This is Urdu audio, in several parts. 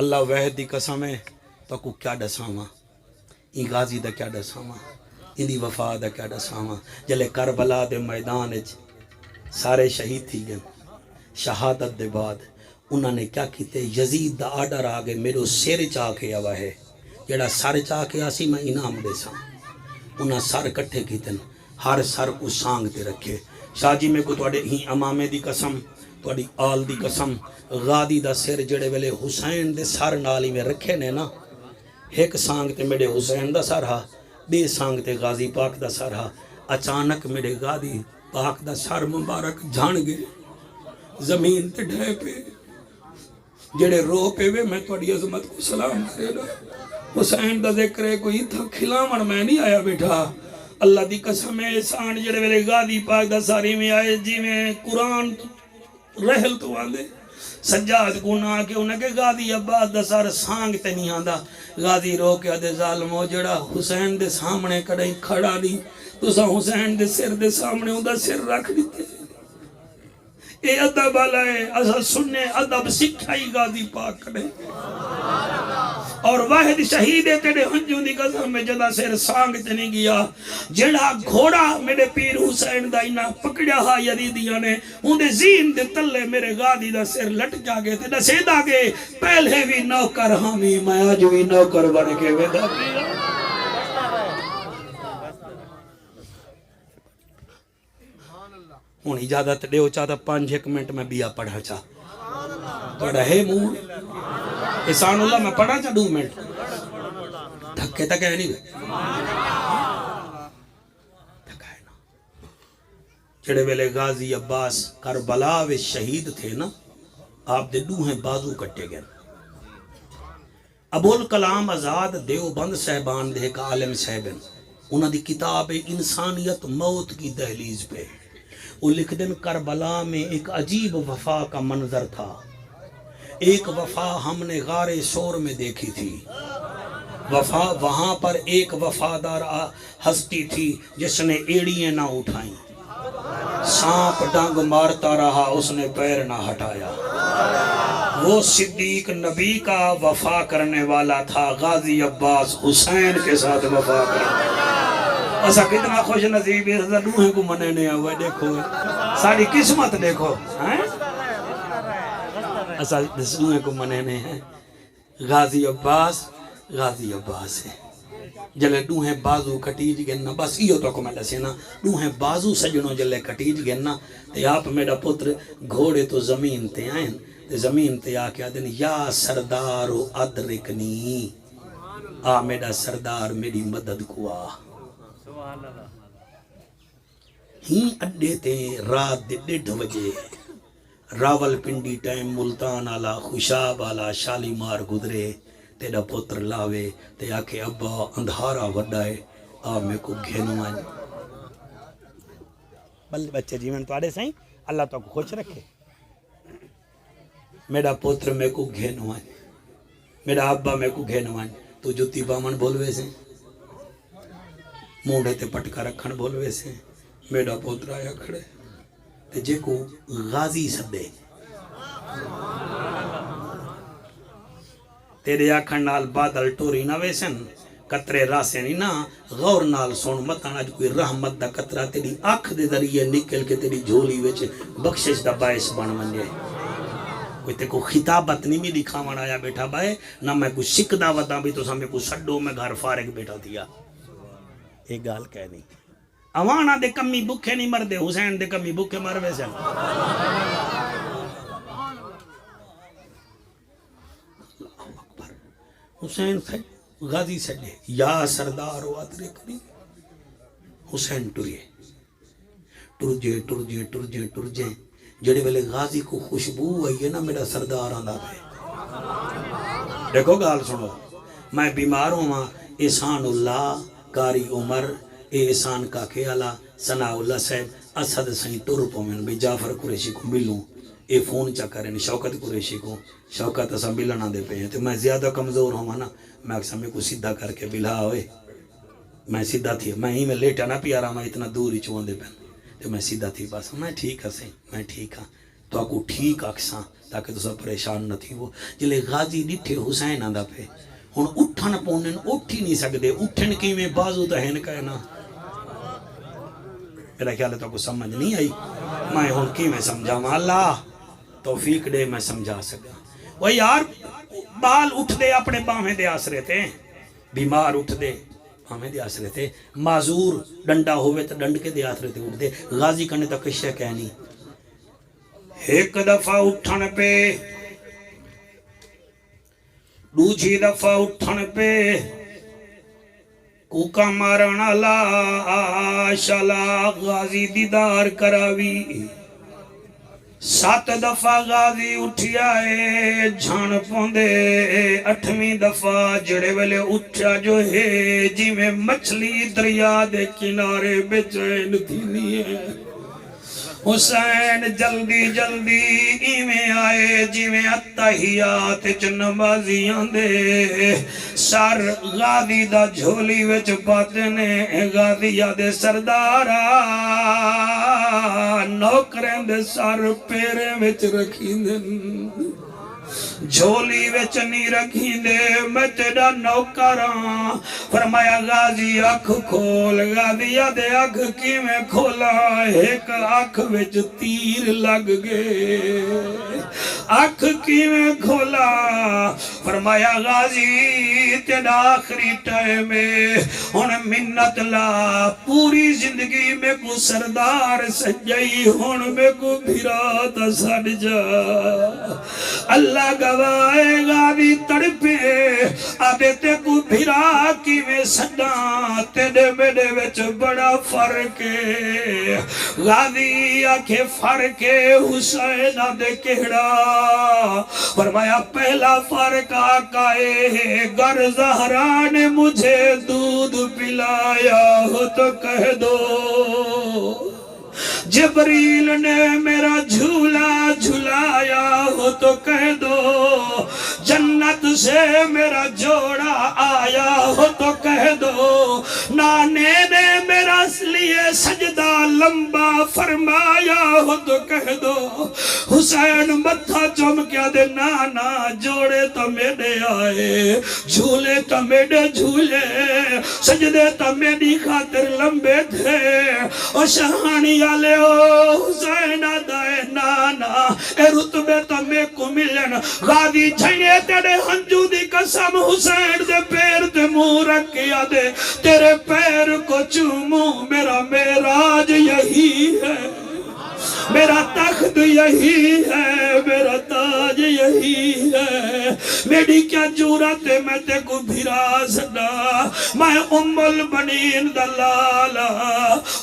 اللہ واحد دی قسم ہے تو کو کیا دساواں این غازی دا کیا دساواں ان دی وفا دا کیا دساواں جلے کربلا دے میدان وچ سارے شہید تھی گئے شہادت دے بعد انہوں نے کیا کیتے یزید دا آرڈر آگے میرے سر چاہ کے آوا ہے جڑا سر چاہ کے آسی میں انعام دے سا انہاں سر کٹھے کیتے ہر سر کو سانگ تے رکھے شاہ جی میں کو توڑے ہی امامے دی قسم توڑی آل دی قسم غادی دا سر جڑے ویلے حسین دے سر نالی میں رکھے نے نا ایک سانگ تے میرے حسین دا سر ہا بے سانگ تے غازی پاک دا سر ہا اچانک میرے غازی پاک دا سر مبارک جھان گئے زمین تے ڈھے پہ جڑے رو پہ وے میں توڑی عظمت کو سلام کرے گا حسین دا ذکر ہے کوئی تھا کھلاون میں نہیں آیا بیٹھا اللہ دی قسم ہے احسان جڑے ویلے غازی پاک دا ساری میں آئے جی میں قرآن رہل تو آندے سجاد کو نہ کہ انہیں کہ غازی عباس دا سار سانگ تے نہیں آندا غازی رو کے آدھے ظالمو جڑا حسین دے سامنے کڑیں کھڑا دی تو سا حسین دے سر دے سامنے ہوں دا سر رکھ دیتے اے ادب آلائے اسا سننے ادب سکھائی غازی پاک کرے اور واحد شہید تیرے ہنجوں دی قسم میں جدا سر سانگ تے نہیں گیا جڑا گھوڑا میرے پیر حسین دا انہا پکڑیا ہا یزیدیاں نے ان دے زین دے تلے میرے غازی دا سر لٹ جاگے تے نسید آگے پہلے بھی نوکر ہمی میں آج بھی نوکر بن کے ویدہ پیا ہون اجازت دیو چاہتا 5-1 منٹ میں بیا پڑھا چاہ توڑا ہے مون احسان اللہ میں پڑھا چاہ 2 منٹ دھکے تک ہے نہیں گئے دھکا ہے نا جڑے ویلے غازی عباس کربلا وے شہید تھے نا آپ دے 2 بازو کٹے گئے ابوالکلام آزاد دیوبند صاحبان دے ایک عالم صاحبن انہاں دی کتاب انسانیت موت کی دہلیز پہ وہ لکھ دن کربلا میں ایک عجیب وفا کا منظر تھا ایک وفا ہم نے غار سور میں دیکھی تھی وفا وہاں پر ایک وفادار ہستی تھی جس نے ایڑیاں نہ اٹھائیں سانپ ڈنگ مارتا رہا اس نے پیر نہ ہٹایا وہ صدیق نبی کا وفا کرنے والا تھا غازی عباس حسین کے ساتھ وفا کرنے ایسا کتنا خوش نصیب ہے روحیں کو مننے ہوئے دیکھو ساری قسمت دیکھو ایسا روحیں کو مننے ہیں غازی عباس ہے جلے دوہیں بازو کٹیج گئے نا بس یہ تو کو میں دسے نا دوہیں بازو سجنوں جلے کٹیج گئے نا تے آپ میرا پتر گھوڑے تو زمین تے آئیں تے زمین تے آکے آدھیں یا سردارو ادرکنی آ میرا سردار میری مدد کو آ ہی اڈے تے رات دے 1:30 بجے راول پنڈی ٹائم ملتان آلا خوشاب آلا شالیمار گدرے تیرا پتر لاوے تے آکے ابا اندھارا وڈائے آ میں کو گھینو آئیں بل بچے جیون تو آڑے سائیں اللہ تو کو خوش رکھے میرا پتر میں کو گھینو آئیں میرا ابا میں کو گھینو آئیں تو جتی بامن بولوے سے مونڈے تے پٹکا رکھن بولوے سے میرا پتر آیا کھڑے تے جے کو غازی سدے تیرے آکھن نال بادل ٹوری نہ ویسن قطرے راسے نہیں نا غور نال سون متن اج کوئی رحمت دا قطرہ تیری آنکھ دے ذریعے نکل کے تیری جھولی وچ بخشش دا باعث بن ونجے کوئی تے کو خطابت نہیں میں دکھاون آیا بیٹھا بائے نہ میں کوئی سکھ دعوتاں بھی تو سامنے کو سڈو میں گھر فارغ بیٹھا دیا ایک گال کہہ نہیں اوانا دے کمی بکھے نہیں مردے حسین دے کمی بکھے مر ویسے حسین سے غازی سے لے یا سردار و ادرکنی حسین ٹر جے جڑے ویلے غازی کو خوشبو آئی ہے نا میرا سردار آندہ پہ دیکھو گال سنو میں بیمار ہوں احسان اللہ کاری عمر اے احسان کا خیالہ ثناء اللہ صاحب اسد سائیں ٹر پومن بھی جعفر قریشی کو ملوں اے فون چا کریں شوکت قریشی کو شوکت اسا ملنا دے پہ ہیں تو میں زیادہ کمزور ہوں نا میں اکثر میں کو سیدھا کر کے بلا ہوئے میں سیدھا تھی میں ہی میں لیٹا نہ پیا رہا میں اتنا دور ہی چوان دے پہن تو میں سیدھا تھی بس میں ٹھیک ہاں تو آپ کو ٹھیک آکساں تاکہ تو سب پریشان نہ تھی وہ جلے غازی ڈٹھے حسین آندہ پہ ہن اٹھن پونن اٹھ ہی نہیں سکدے اٹھن کی میں بازو تو ہے نا میرا خیال ہے تو آپ کو سمجھ نہیں آئی میں ہن کی میں سمجھا اللہ توفیق دے میں سمجھا سکا وہ یار بال اٹھ دے اپنے باہیں دے آسرے تھے بیمار اٹھ دے باہیں دے آسرے تھے معذور ڈنڈا ہوئے تو ڈنڈ کے دے آسرے تھے اٹھ دے غازی کرنے تک کشے کہنی ایک دفعہ اٹھن پہ دوجی دفعہ اٹھن پہ کوکا مارنا لا شالا غازی دیدار کراوی 7 دفعہ غازی اٹھیا ہے جھان پوندے 8ویں دفعہ جڑے ویلے اٹھا جو ہے جی میں مچھلی دریا دے کنارے بچین تھی ہے حسین جلدی جلدی ایویں آئے جی میں اتحیات نمازیاں دے سر غازی دا جھولی وچ پاتنے غازیہ دے سردارا نوکریں دے سر پیرے وچ رکھی دن جھولی وچ نہیں رکھی دے میں تیرا نوکراں فرمایا غازی اکھ کھول غازیہ دے اکھ کی میں کھولا ایک اکھ وچ تیر لگ گئے اکھ کی میں کھولا فرمایا غازی تیرا آخری ٹائم ہے ہن منت لا پوری زندگی میں کو سردار سجائی ہن میں کو بھراتا سڑ جا اللہ گواہ غازی تڑپے آدھے تے کو بھرا کی میں سڈاں تیرے میرے وچ بڑا فرق ہے غازی آکھے فرق ہے حسین آدھے کہڑا فرمایا پہلا فرق آقا ہے گر زہرا نے مجھے دودھ پلایا ہو تو کہہ دو جبریل نے میرا جھولا جھلایا ہو تو کہہ دو جنت سے میرا جوڑا آیا ہو تو کہہ دو نانے نے میرا لیے سجدہ لمبا فرمایا ہو تو کہہ دو حسین متھا چمکیا دے نانا جوڑے تو میرے آئے جھولے تو میرے جھولے سجدے تو میری خاطر لمبے تھے اور شہانی آلے حسین آدھائے نانا اے رتبے تمہیں کو ملن غازی جھنے تیرے ہنجو دی قسم حسین دے پیر دے منہ رکھیا دے تیرے پیر کو چوموں میرا معراج یہی ہے میرا تخت یہی ہے میرا تاج یہی ہے میری کیا جورت ہے میں تے کو بھرا سنا میں ام البنین دلالا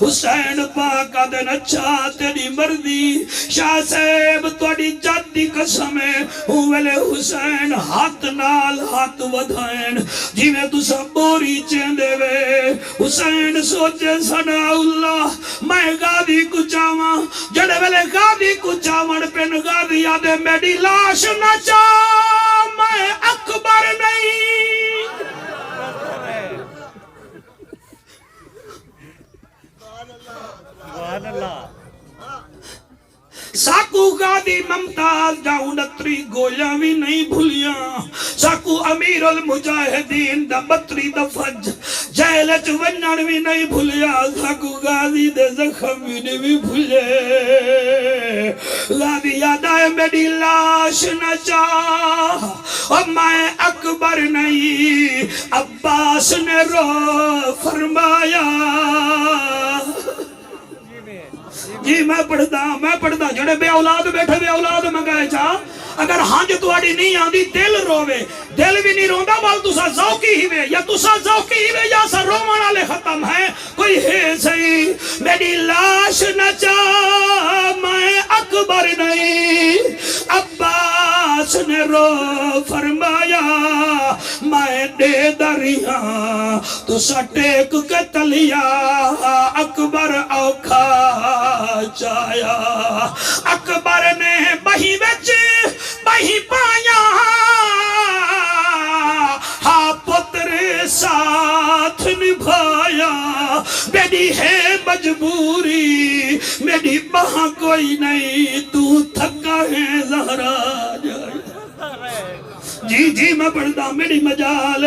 حسین پاکا دن اچھا تیری مردی شاہ صاحب توڑی جاتی قسم ہے ہوئے حسین ہاتھ نال ہاتھ ودھائن جی میں تو سب بوری چیندے وے حسین سوچے سنا اللہ میں غازی کو چاہاں جڑے ویلے غازی کو چاون پن غازی آدھے میری لاش نہ چاہ میں اکبر نہیں سبحان اللہ ساکو غازی ممتاز جاؤں نتری گولیاں بھی نہیں بھولیاں ساکو امیر المجاہدین دا بطری دا فج جیلچ ونن بھی نہیں بھولیا ساکو غازی دے زخم بھی نہیں بھولے غازی یاد آئے میری لاش نہ چاہ اور میں اکبر نہیں عباس نے رو فرمایا جی میں پڑھتا جڑے بے اولاد بیٹھے بے اولاد منگائے چاہ اگر ہانج توڑی نہیں آندی دل روے دل بھی نہیں روندہ بال تسا ذوقی ہی وے یا تسا ذوقی ہی وے یا سا رومانا لے ختم ہے کوئی ہے صحیح میری لاش نہ چاہ میں اکبر نہیں عباس نے رو فرمایا میں دے دریاں تسا ٹیک کے تلیا اکبر اوکھا چایا اکبر نے بہی وچ بہی پایا ہاں پتر ساتھ نبھایا بیڈی ہے بج مجبوری میری باں کوئی نہیں تو تھکا ہے زہرا جائے جی جی میں پڑھدا میری مجال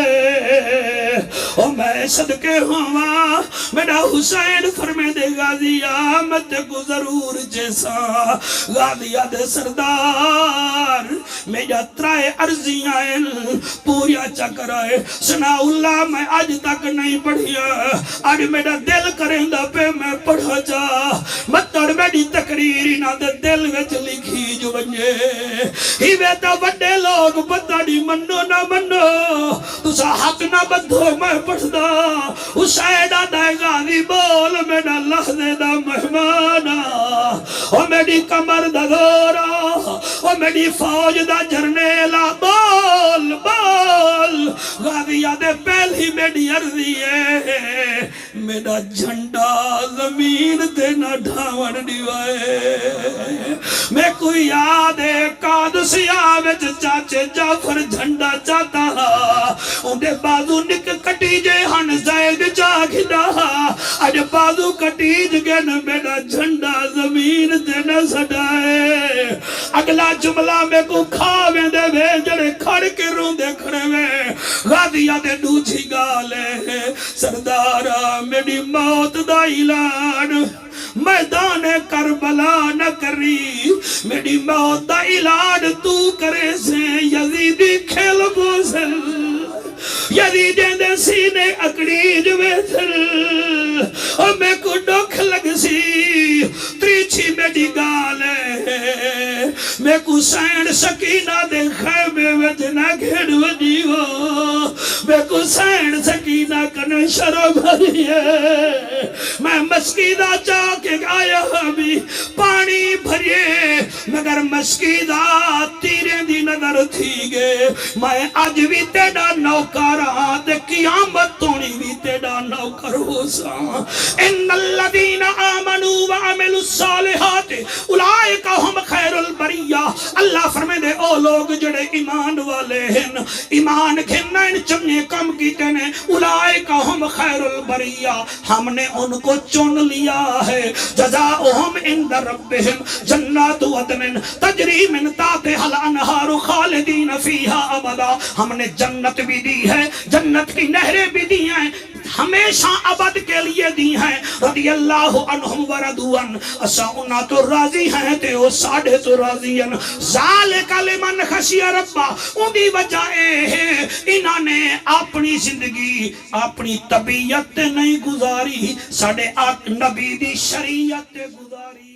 او میں صدقے ہوا میرا حسین فرمے دے غازی آمد کو ضرور جیسا غازیہ دے سردار میرا ترائے عرضیاں پوریا چکر آئے سنا اللہ میں آج تک نہیں پڑھیا آج میرا دل کریں دا پہ میں پڑھا جا مطر میری تقریری نہ دے دل وچ لکھی جو بنجے ہی ویتا وڈے لوگ پتہ منو نہ منو تسا حق نہ بدھو میں پڑھدا حسین آدھائے غازی بول میرا لحظے دا مہمانا او میری کمر دا دورا او میری فوج دا جرنیلا بول بول غازی آدھے پہلی میری عرضی ہے میرا جھنڈا زمین تے نہ ڈھاون دیوائے میں کوئی یاد ہے قادسیہ وچ چاچے جعفر جھنڈا چاہتا اندے بازو نک کٹیجے ہن زید جاگدہ اج بازو کٹیج گن میرا جھنڈا زمین تے نہ سڑائے اگلا جملہ میں کو کھاویں دے وے جڑے کھڑ کے رون دے کھڑے وے غازیہ دے دوچھی گالے سردارہ میری موت دا اعلان میدان کربلا نہ کری میری موت دا اعلان تو کرے سے یزیدی کھیل بوزل یزیدیں دے سینے اکڑیج ویتھل اور میں کو ڈوکھ لگ سی تریچھی میری گالے میں کو سین سکینہ دے خیمے وجنہ گھڑ وجیو میں کو سین سکینہ کنے شرع بھریے میں مسکیدہ چاکے آیا بھی پانی بھریے مگر مسکیدہ تیرے دی نظر تھی گے میں آج بھی تیڑا نوکرہ دے قیامت تونی بھی تیڑا نوکر ہو سا ان الذین آمنوا وعملوا الصالحات اولئک ہم خیر البریہ اللہ فرمے دے او لوگ جڑے ایمان والے ہیں ایمان کھنا ان چنگے کم کیتے نے اولئک ہم خیر البریہ ہم نے ان کو چن لیا ہے جزاؤہم عند ربہم جنات عدن تجری من تحتہا الانہار خالدین فیہا ابدا ہم نے جنت بھی دی ہے جنت کی نہریں بھی دی ہیں ہمیشہ ابد کے لیے دی ہیں رضی اللہ عنہم وردوان اسا انہا تو راضی ہیں تے وہ ساڑھے تو راضی ہیں ذالک لمن خشی ربا اندی وجہ ہے انہاں نے اپنی زندگی اپنی طبیعت نہیں گزاری ساڑھے نبی دی شریعت گزاری